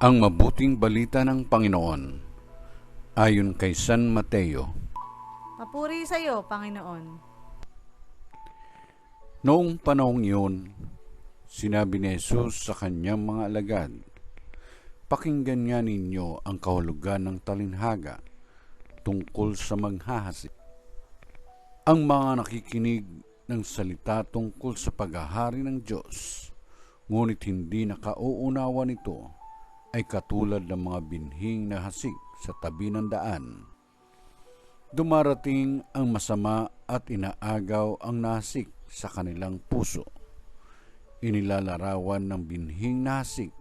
Ang mabuting balita ng Panginoon ayon kay San Mateo. Papuri sa iyo, Panginoon. Noong panahong iyon, sinabi ni Jesus sa kanyang mga alagad, "Pakinggan nga ninyo ang kahulugan ng talinhaga tungkol sa maghahasik. Ang mga nakikinig ng salita tungkol sa paghahari ng Diyos, ngunit hindi nakauunawa nito, ay katulad ng mga binhing na hasik sa tabi ng daan. Dumarating ang masama at inaagaw ang nasik sa kanilang puso. Inilalarawan ng binhing nasik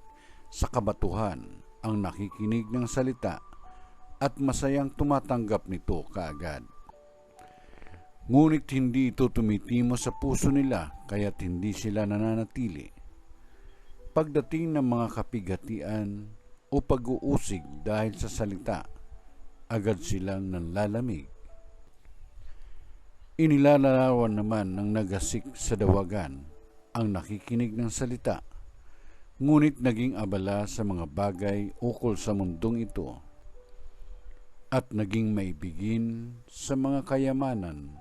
sa kabatuhan ang nakikinig ng salita at masayang tumatanggap nito kaagad. Ngunit hindi ito tumitimo sa puso nila, kaya't hindi sila nananatili. Pagdating ng mga kapighatian o pag-uusig dahil sa salita, agad silang nanlalamig. Inilalarawan naman ng nagasik sa dawagan ang nakikinig ng salita, ngunit naging abala sa mga bagay ukol sa mundong ito, at naging maibigin sa mga kayamanan,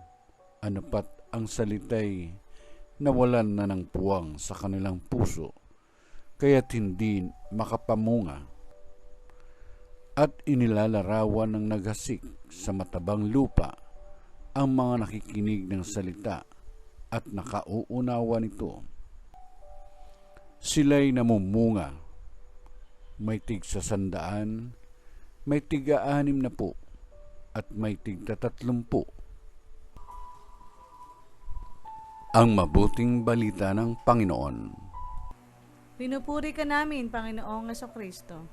anupat ang salita'y nawalan na ng puwang sa kanilang puso, kaya't hindi makapamunga. At inilalarawan ng naghasik sa matabang lupa ang mga nakikinig ng salita at nakauunawa nito. Sila'y namumunga, may tig sa 100, may tig-60, at may tig-30. Ang mabuting balita ng Panginoon. Pinupuri ka namin, Panginoong Jesucristo.